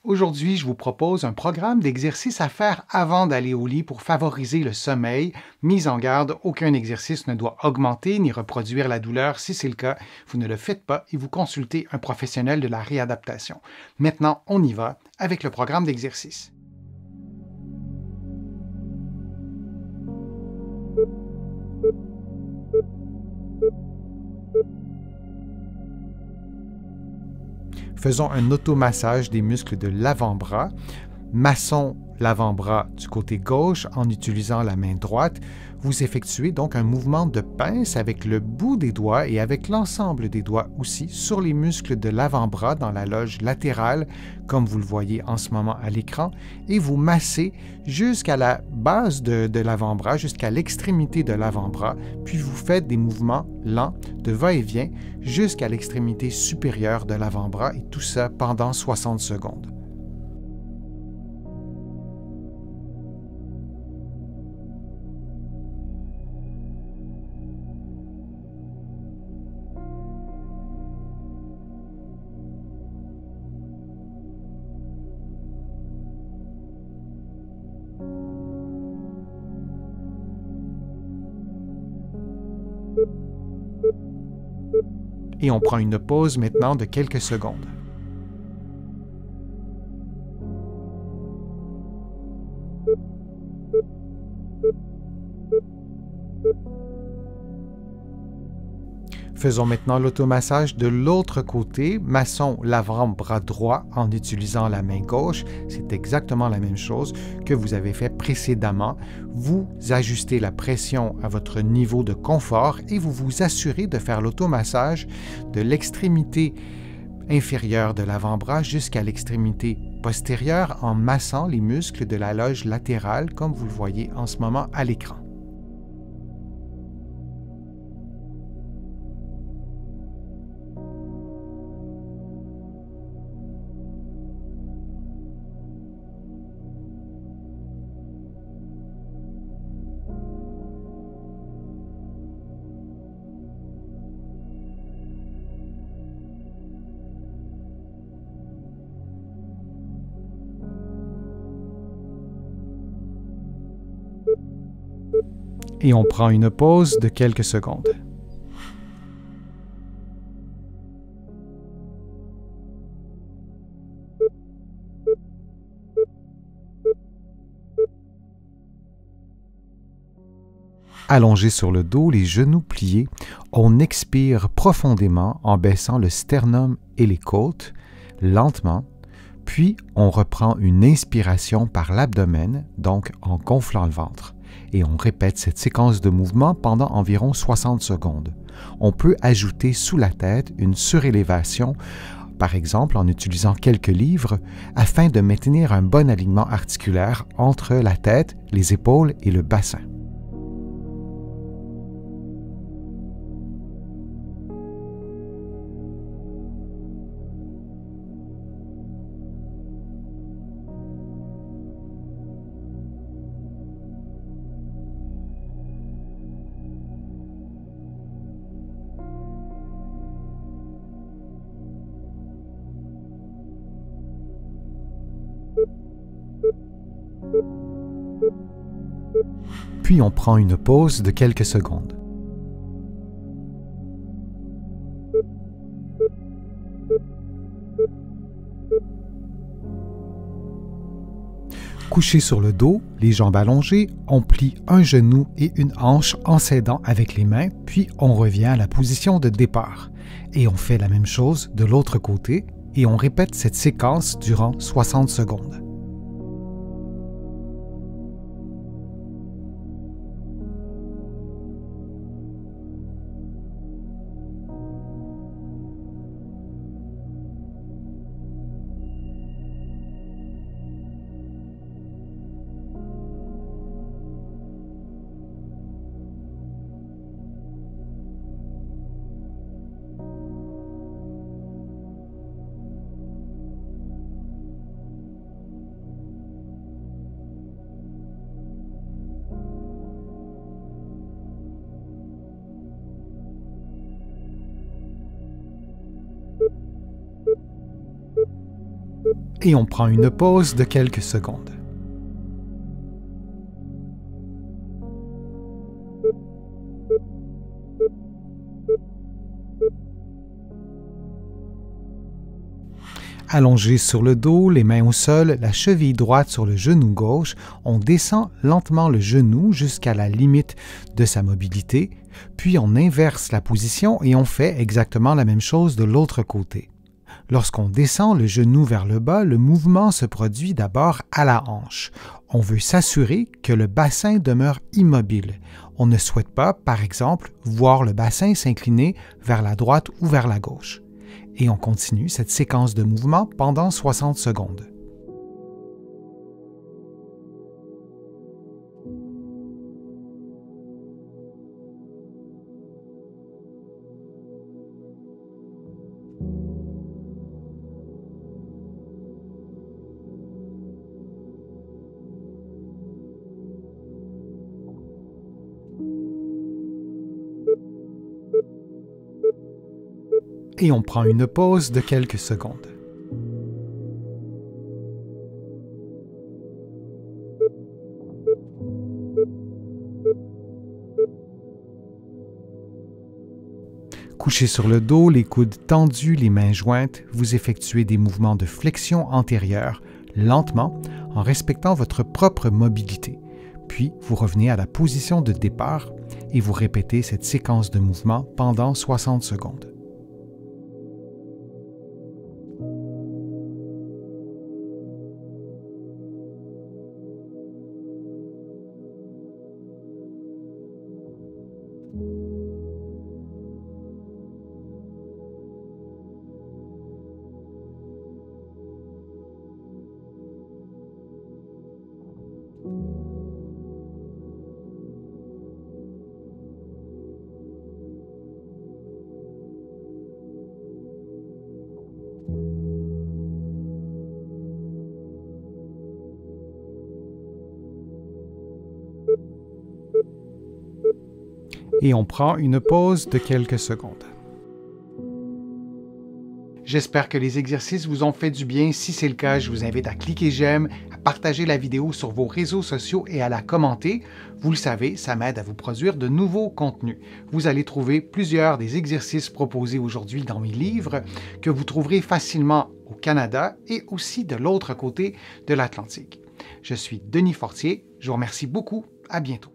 Aujourd'hui, je vous propose un programme d'exercices à faire avant d'aller au lit pour favoriser le sommeil. Mise en garde, aucun exercice ne doit augmenter ni reproduire la douleur. Si c'est le cas, vous ne le faites pas et vous consultez un professionnel de la réadaptation. Maintenant, on y va avec le programme d'exercice. Faisons un automassage des muscles de l'avant-bras. Massons l'avant-bras du côté gauche en utilisant la main droite. Vous effectuez donc un mouvement de pince avec le bout des doigts et avec l'ensemble des doigts aussi sur les muscles de l'avant-bras dans la loge latérale, comme vous le voyez en ce moment à l'écran, et vous massez jusqu'à la base de l'avant-bras, jusqu'à l'extrémité de l'avant-bras, puis vous faites des mouvements lents de va-et-vient jusqu'à l'extrémité supérieure de l'avant-bras, et tout ça pendant 60 secondes. Et on prend une pause maintenant de quelques secondes. Faisons maintenant l'automassage de l'autre côté. Massons l'avant-bras droit en utilisant la main gauche. C'est exactement la même chose que vous avez fait précédemment. Vous ajustez la pression à votre niveau de confort et vous vous assurez de faire l'automassage de l'extrémité inférieure de l'avant-bras jusqu'à l'extrémité postérieure en massant les muscles de la loge latérale comme vous le voyez en ce moment à l'écran. Et on prend une pause de quelques secondes. Allongé sur le dos, les genoux pliés, on expire profondément en baissant le sternum et les côtes, lentement, puis on reprend une inspiration par l'abdomen, donc en gonflant le ventre. Et on répète cette séquence de mouvements pendant environ 60 secondes. On peut ajouter sous la tête une surélévation, par exemple en utilisant quelques livres, afin de maintenir un bon alignement articulaire entre la tête, les épaules et le bassin. Puis on prend une pause de quelques secondes. Couché sur le dos, les jambes allongées, on plie un genou et une hanche en s'aidant avec les mains, puis on revient à la position de départ. Et on fait la même chose de l'autre côté et on répète cette séquence durant 60 secondes. Et on prend une pause de quelques secondes. Allongé sur le dos, les mains au sol, la cheville droite sur le genou gauche, on descend lentement le genou jusqu'à la limite de sa mobilité, puis on inverse la position et on fait exactement la même chose de l'autre côté. Lorsqu'on descend le genou vers le bas, le mouvement se produit d'abord à la hanche. On veut s'assurer que le bassin demeure immobile. On ne souhaite pas, par exemple, voir le bassin s'incliner vers la droite ou vers la gauche. Et on continue cette séquence de mouvements pendant 60 secondes. Et on prend une pause de quelques secondes. Couché sur le dos, les coudes tendus, les mains jointes, vous effectuez des mouvements de flexion antérieure, lentement, en respectant votre propre mobilité. Puis, vous revenez à la position de départ et vous répétez cette séquence de mouvements pendant 60 secondes. Et on prend une pause de quelques secondes. J'espère que les exercices vous ont fait du bien. Si c'est le cas, je vous invite à cliquer j'aime, à partager la vidéo sur vos réseaux sociaux et à la commenter. Vous le savez, ça m'aide à vous produire de nouveaux contenus. Vous allez trouver plusieurs des exercices proposés aujourd'hui dans mes livres que vous trouverez facilement au Canada et aussi de l'autre côté de l'Atlantique. Je suis Denis Fortier. Je vous remercie beaucoup. À bientôt.